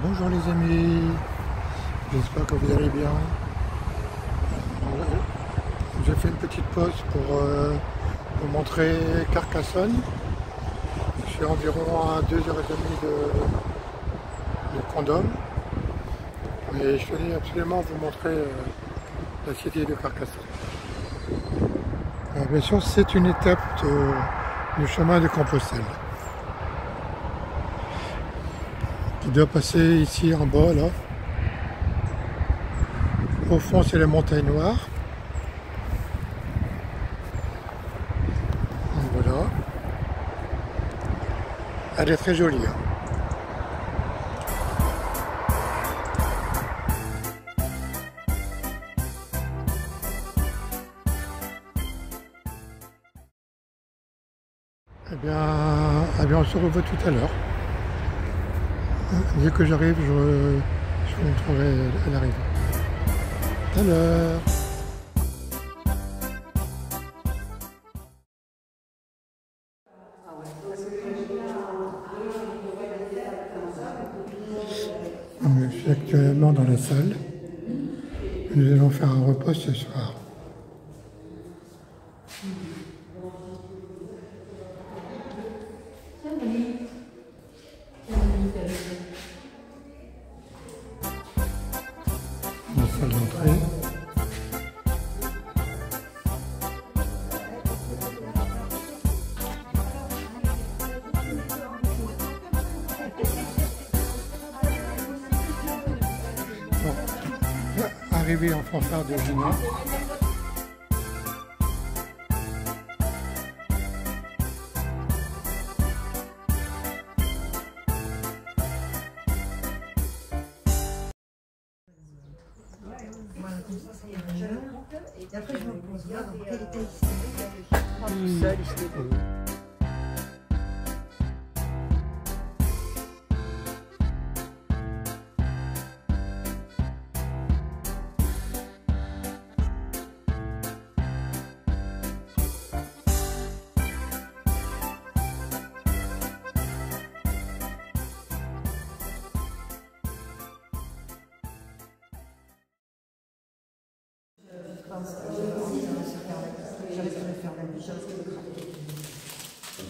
Bonjour les amis, j'espère que vous allez bien. J'ai fait une petite pause pour vous montrer Carcassonne. Je suis environ à 2h30 de Condom. Et je tenais absolument vous montrer la cité de Carcassonne. Bien sûr, c'est une étape du chemin de Compostelle, qui doit passer ici en bas, là. Au fond, c'est la montagne noire. Donc voilà. Elle est très jolie, hein. Eh bien, on se revoit tout à l'heure. Dès que j'arrive, je vous montrerai à l'arrivée. Tout à l'heure. Je suis actuellement dans la salle. Nous allons faire un repas ce soir. La salle d'entrée. Bon. Arrivé en fanfare de Gina. Et après, je me pose là, dans quel état il seul, il se débrouille.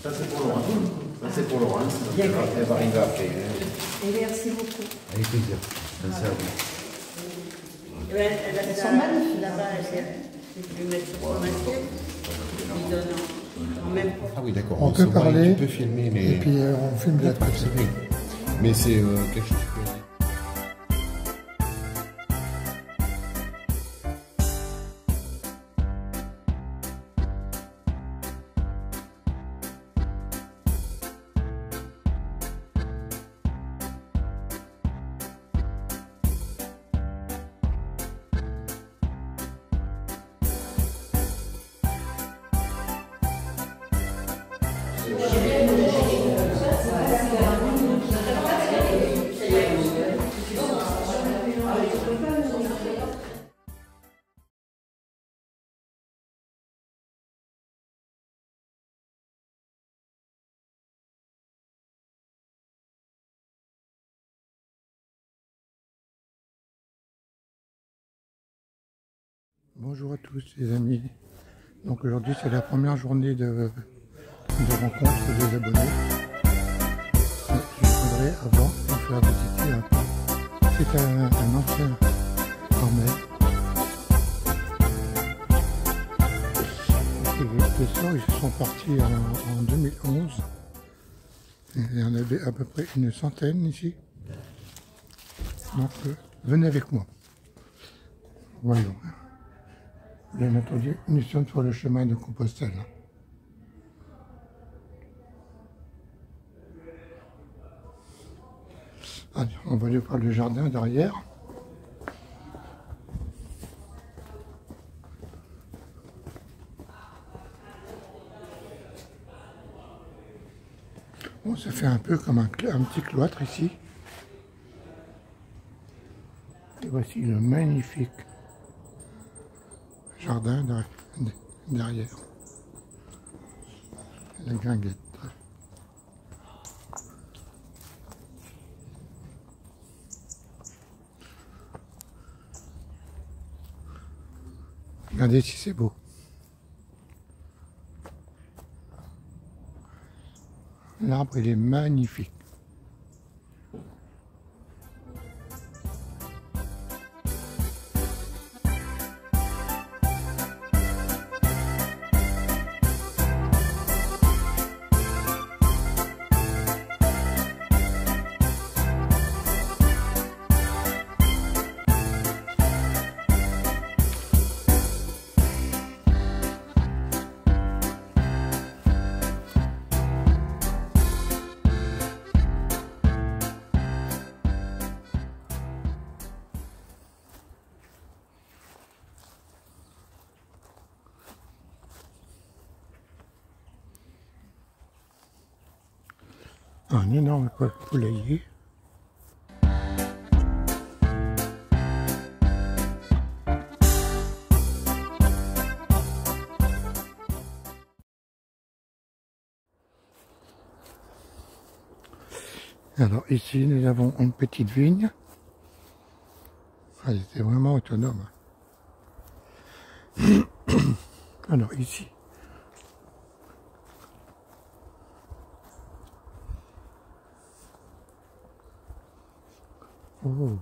Ça c'est pour Laurent. Ça c'est pour Laurent. Elle va arriver après. Et merci beaucoup. Avec plaisir. Merci à vous. Elles sont magnifiques. Là-bas, j'ai pu mettre sur son assiette. Lui donnant en même temps. Ah oui, d'accord. On peut parler, tu peux filmer, mais... et puis on filme de l'autre côté. Oui. Mais c'est quelque chose que... Bonjour à tous les amis. Donc aujourd'hui c'est la première journée de rencontre des abonnés. Et je voudrais avant vous faire visiter un peu. C'est un ancien armée. Les sœurs ils sont partis en 2011. Et il y en avait à peu près une centaine ici. Donc venez avec moi. Voyons. Bien entendu, nous sommes sur le chemin de Compostelle. Allez, on va aller voir le jardin derrière. Bon, ça fait un peu comme un petit cloître ici. Et voici le magnifique jardin derrière. La guinguette. Regardez si c'est beau. L'arbre, il est magnifique. Un énorme poulailler. Alors ici nous avons une petite vigne. Elle était vraiment autonome. Alors ici. Oh,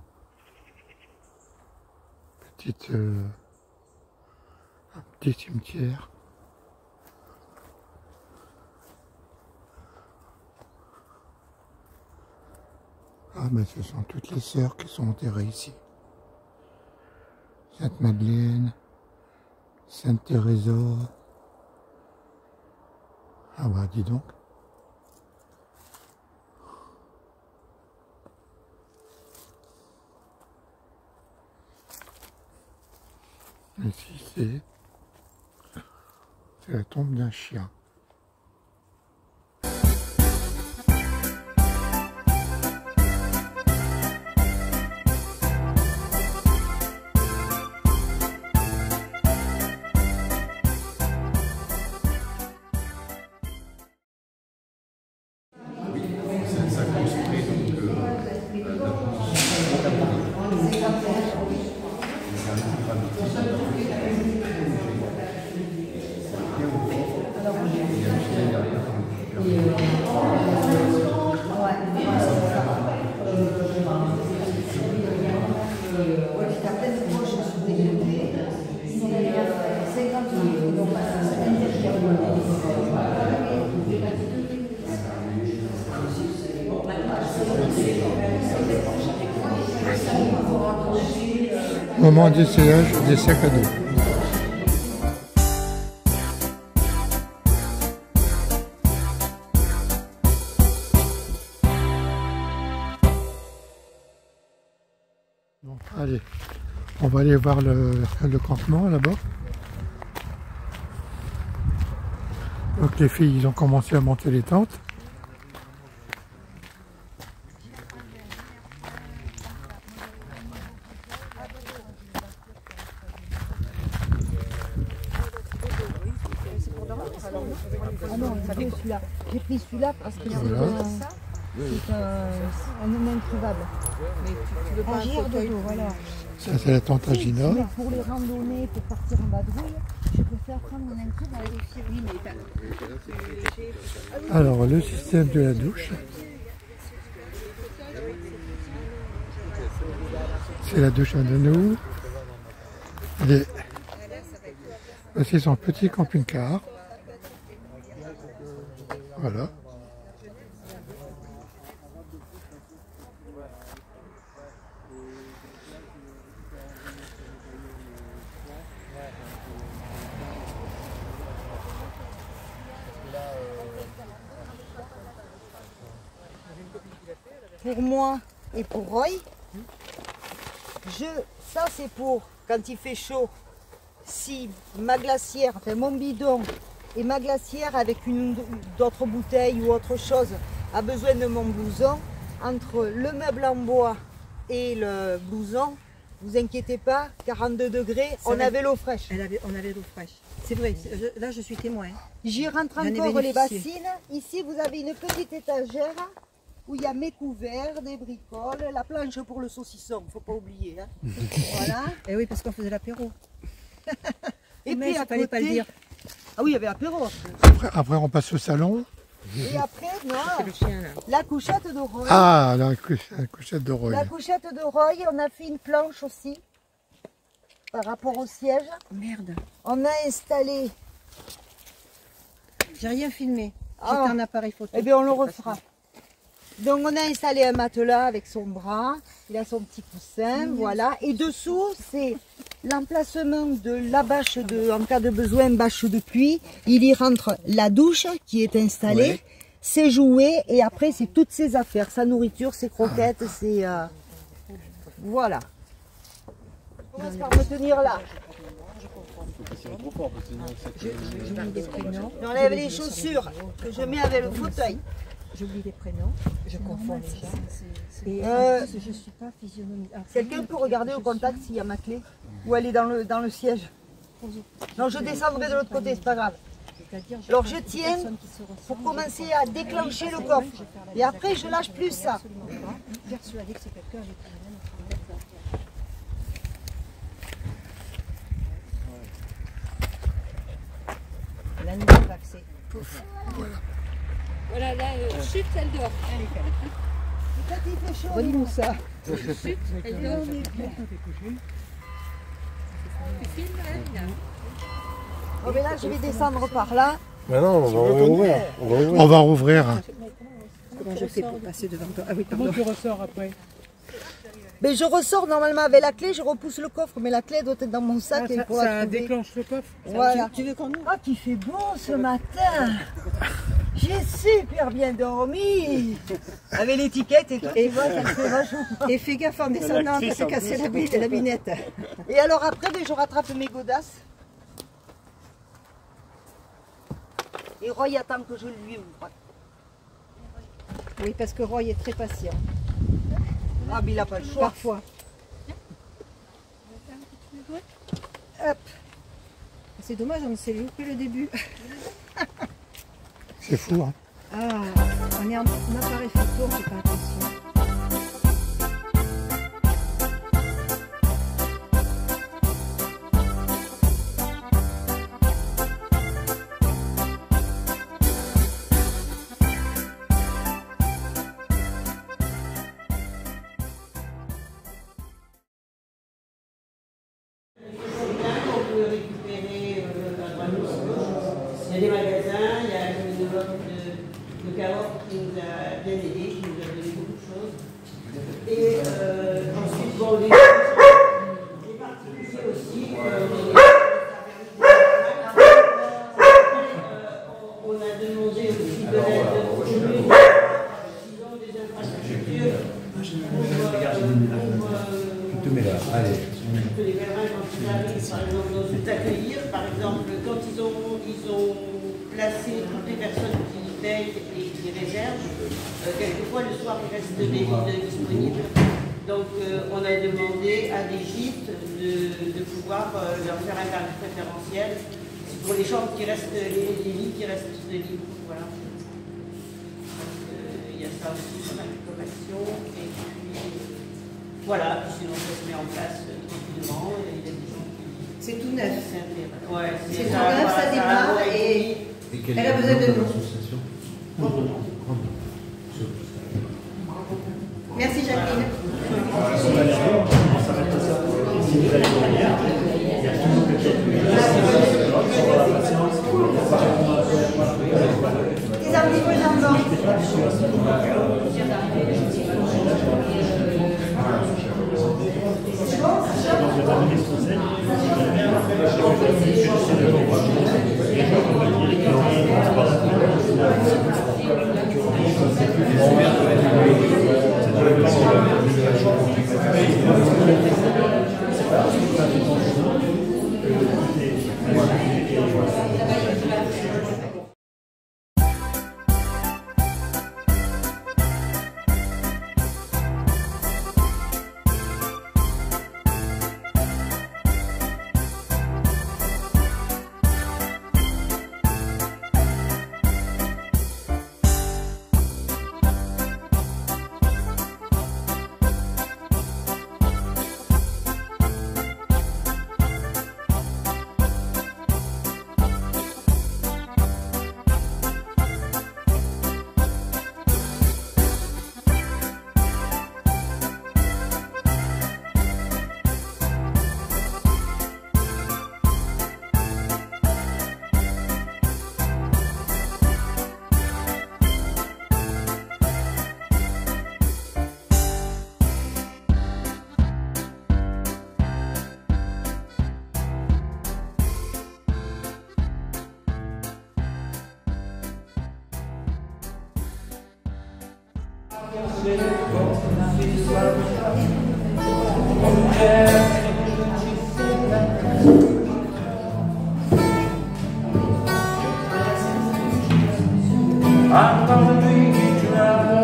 un petit cimetière. Ah ben ce sont toutes les sœurs qui sont enterrées ici. Sainte-Madeleine, Sainte-Thérésa. Ah bah dis donc. Ici c'est la tombe d'un chien. Ça construit donc Moment d'essayage des sacs à dos. Bon, allez, on va aller voir le campement là-bas. Donc les filles, ils ont commencé à monter les tentes. Ah non, celui-là. J'ai pris celui-là parce que Voilà. c'est un introuvable. Un gire de dos, voilà. Ça c'est la tente à Gina. Mais pour les randonnées, pour partir en vadrouille, je préfère prendre mon introuvable. Oui, mais Alors le système de la douche. C'est la douche à nous. C'est son petit camping-car. Voilà. pour moi et pour Roy, ça c'est pour quand il fait chaud. Si ma glacière, enfin mon bidon et ma glacière avec d'autres bouteilles ou autre chose a besoin de mon blouson, entre le meuble en bois et le blouson, vous inquiétez pas, 42 degrés, on avait l'eau fraîche. On avait l'eau fraîche. C'est vrai, là je suis témoin. J'y rentre encore les bassines. Ici vous avez une petite étagère où il y a mes couverts, des bricoles, la planche pour le saucisson, faut pas oublier. Hein. Voilà. Et oui, parce qu'on faisait l'apéro. Et Mais puis à il fallait pas le côté... dire. Ah oui, il y avait l'apéro. Après, on passe au salon. Et après, C'est non, le chien là. la couchette de Roy. Ah, la couchette de Roy. La couchette de Roy, on a fait une planche aussi. Par rapport au siège. Merde. On a installé... J'ai rien filmé. Ah. J'étais en appareil photo. Eh bien, on le refera. Donc, on a installé un matelas avec son bras. Il a son petit coussin, voilà. Et dessous, c'est l'emplacement de la bâche, en cas de besoin, bâche de pluie. Il y rentre la douche qui est installée, Ouais. ses jouets, et après, c'est toutes ses affaires, sa nourriture, ses croquettes, ses... Voilà. On commence par me tenir là. J'oublie des prénoms. J'enlève les chaussures que je mets avec le fauteuil. J'oublie des prénoms. Je confonds les gens. Et Euh, en plus, je suis pas physionomie. Ah, Quelqu'un peut regarder au contact s'il y a ma clé? Ou elle est dans le siège? Non, je descendrai de l'autre côté, c'est pas grave. c'est-à-dire, Alors j'ai je des tiens personnes qui se ressemblent. pour commencer à déclencher le coffre. Et après, je lâche plus ça. Absolument pas. Persuadée que c'est quelqu'un avec qui on travaille. La nouvelle vaccée. Voilà, là, chute, elle dort. Quand il fait chaud, Relis-nous ça. Chute, elle dort. Tu filmes, là, oh, mais là, je vais descendre par là. Maintenant, on va ouvrir. On va ouvrir. On va rouvrir. Comment je fais pour passer devant toi? Ah oui, pardon. Mais je ressors normalement avec la clé, je repousse le coffre, mais la clé doit être dans mon sac. et il faut la trouver. déclenche le coffre. Voilà. Tu veux qu'on ouvre? Ah, qu'il fait beau ce matin. J'ai super bien dormi. Avec l'étiquette et tout. Et voilà, ça me fait vachement. Et fais gaffe en descendant, de se casser la binette. Et alors après, ben, je rattrape mes godasses. Et Roy attend que je lui ouvre. Oui, parce que Roy est très patient. Ah, mais il n'a pas le choix. Parfois. Hop. C'est dommage, on s'est loupé le début. C'est fou, hein. Ah, on est en appareil photo, on fait pas attention. On peut récupérer à droite ou à gauche. Il y a des magasins, il y a une développe de carottes qui nous a bien aidé, qui nous a donné beaucoup de choses. Et ensuite, bon, les particuliers aussi. On a demandé aussi de l'aide aux communes, s'ils ont des infrastructures Tu te mets là, allez. que les pèlerins, quand ils arrivent, par exemple, dans une accueillir, par exemple, quand ils ont placé toutes les personnes qui payent et qui réservent, quelquefois le soir, il reste des vides disponibles. Donc, on a demandé à des gîtes de pouvoir leur faire un tarif préférentiel pour les chambres qui restent, les lits qui restent libres. Voilà. Il y a ça aussi comme action. Et puis, voilà, sinon ça se met en place tranquillement. Il y a des gens qui... C'est tout neuf. Ouais, C'est tout neuf, ça démarre et elle a besoin de nous. Merci Jacqueline. Les armes des enfants. I'm gonna bring you tonight.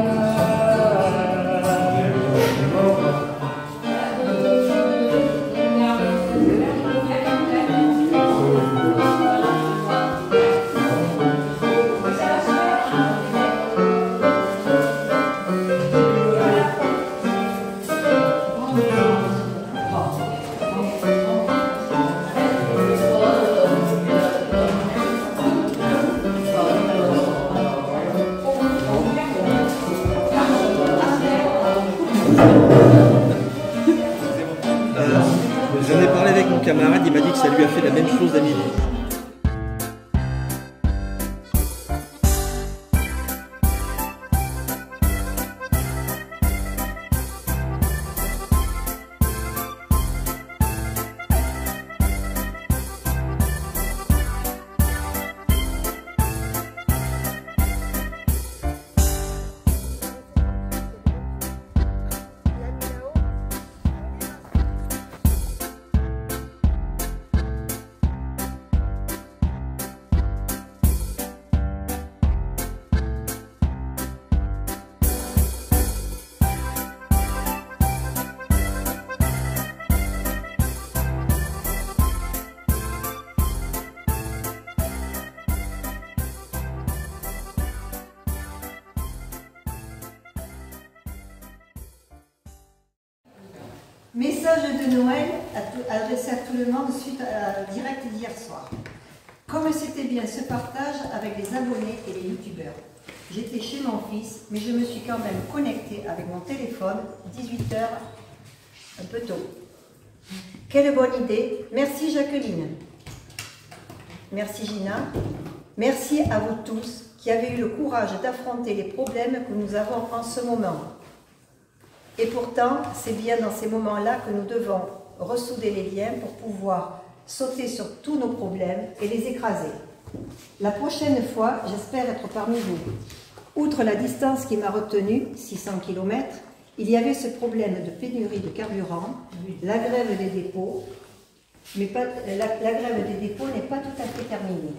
J'en ai parlé avec mon camarade, il m'a dit que ça lui a fait la même chose à midi. Message de Noël adressé à tout le monde suite à la direct d'hier soir. Comme c'était bien ce partage avec les abonnés et les youtubeurs. J'étais chez mon fils, mais je me suis quand même connectée avec mon téléphone, 18 h, un peu tôt. Quelle bonne idée. Merci Jacqueline. Merci Gina. Merci à vous tous qui avez eu le courage d'affronter les problèmes que nous avons en ce moment. Et pourtant, c'est bien dans ces moments-là que nous devons ressouder les liens pour pouvoir sauter sur tous nos problèmes et les écraser. La prochaine fois, j'espère être parmi vous. Outre la distance qui m'a retenue, 600 km, il y avait ce problème de pénurie de carburant, la grève des dépôts, mais la grève des dépôts n'est pas tout à fait terminée.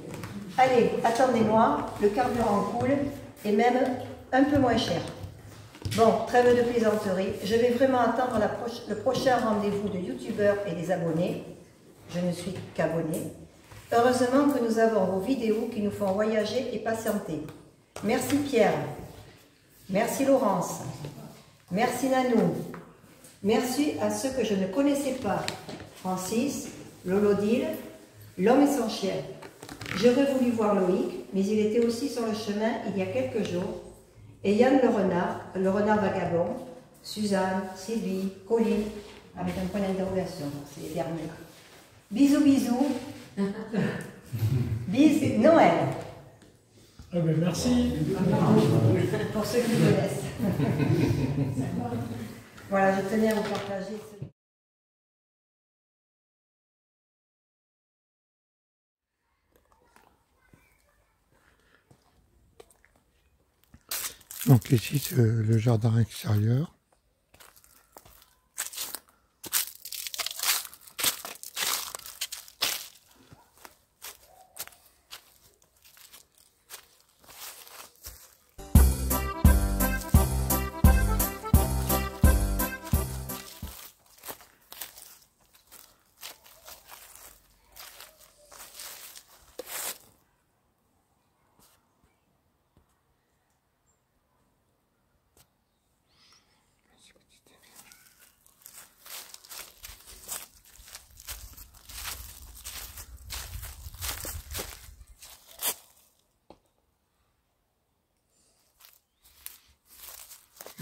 Allez, attendez-moi, le carburant coule et même un peu moins cher. Bon, trêve de plaisanterie, je vais vraiment attendre le prochain rendez-vous de youtubeurs et des abonnés. Je ne suis qu'abonné. Heureusement que nous avons vos vidéos qui nous font voyager et patienter. Merci Pierre. Merci Laurence. Merci Nanou. Merci à ceux que je ne connaissais pas. Francis, Lolodile, l'homme et son chien. J'aurais voulu voir Loïc, mais il était aussi sur le chemin il y a quelques jours. Et Yann le renard vagabond, Suzanne, Sylvie, Colline, avec un point d'interrogation, c'est les derniers. Bisous, bisous. Bisous, Noël. Ah ben merci. Pour ceux qui connaissent. Voilà, je tenais à vous partager ce... Donc ici c'est le jardin extérieur.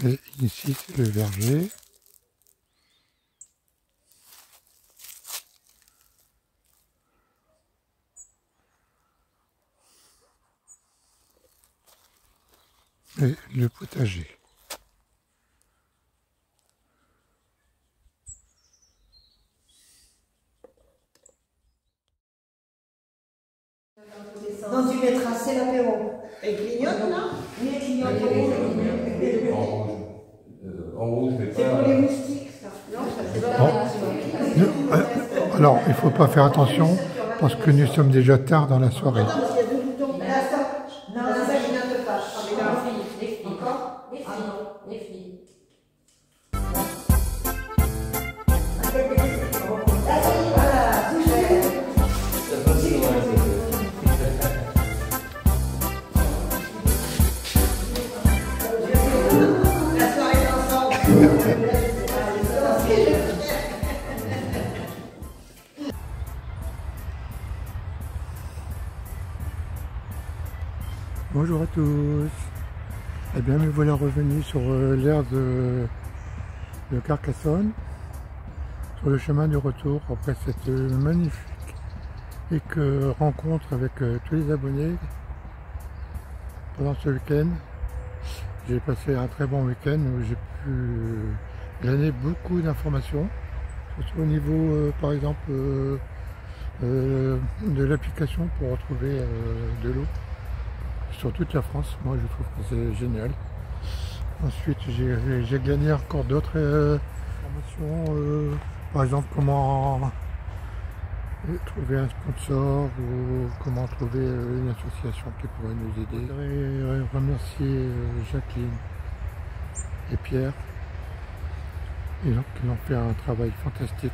Et ici c'est le verger. Et le potager. Donc tu mettras, c'est l'apéro. Elle clignote là? Oui, elle clignote. En rouge. En rouge, mais C'est pour les moustiques, ça. Non, ça c'est pas Bon. Alors, il ne faut pas faire attention parce que nous sommes déjà tard dans la soirée. Non, parce qu'il y a deux boutons. Là, ça. Non, là, ça, je viens de pas. Les filles. Encore. Les filles. Les filles. Voilà, touché. La soirée ensemble. Bonjour à tous. Eh bien, me voilà revenu sur l'aire de Carcassonne, sur le chemin de retour après cette magnifique rencontre avec tous les abonnés pendant ce week-end. J'ai passé un très bon week-end où j'ai pu gagner beaucoup d'informations, surtout au niveau, par exemple, de l'application pour retrouver de l'eau sur toute la France. Moi, je trouve que c'est génial. Ensuite, j'ai gagné encore d'autres informations, par exemple, comment trouver un sponsor ou comment trouver une association qui pourrait nous aider. Je voudrais remercier Jacqueline et Pierre. Ils ont fait un travail fantastique.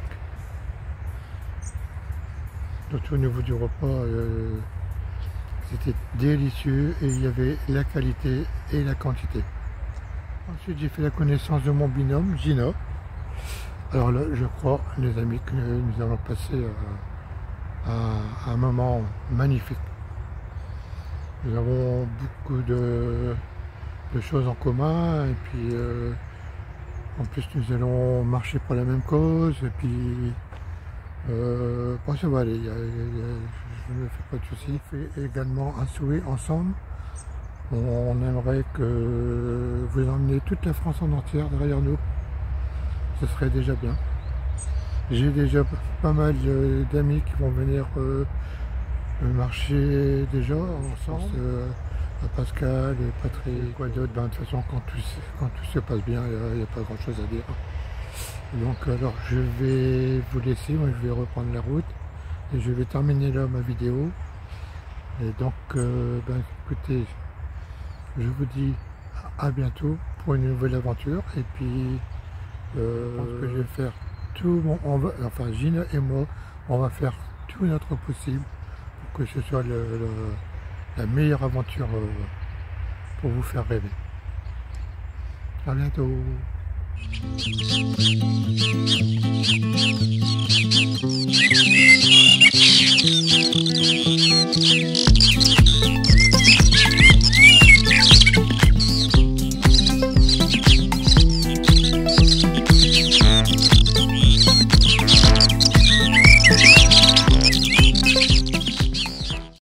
Surtout au niveau du repas, c'était délicieux et il y avait la qualité et la quantité. Ensuite, j'ai fait la connaissance de mon binôme, Gina. Alors là, je crois, les amis, que nous allons passer un moment magnifique. Nous avons beaucoup de choses en commun et puis en plus nous allons marcher pour la même cause et puis bon, ça va aller, je ne me fais pas de soucis. On fait également un souhait ensemble. On aimerait que vous emmenez toute la France en entière derrière nous. Ce serait déjà bien. J'ai déjà pas mal d'amis qui vont venir marcher déjà ensemble. À Pascal et Patrick, quoi d'autre, de toute façon quand tout se passe bien, il n'y a pas grand chose à dire. Donc alors je vais vous laisser, moi je vais reprendre la route et je vais terminer là ma vidéo. Et donc écoutez, je vous dis à bientôt pour une nouvelle aventure et puis je pense que je vais faire tout enfin Gina et moi, on va faire tout notre possible pour que ce soit la meilleure aventure pour vous faire rêver. À bientôt.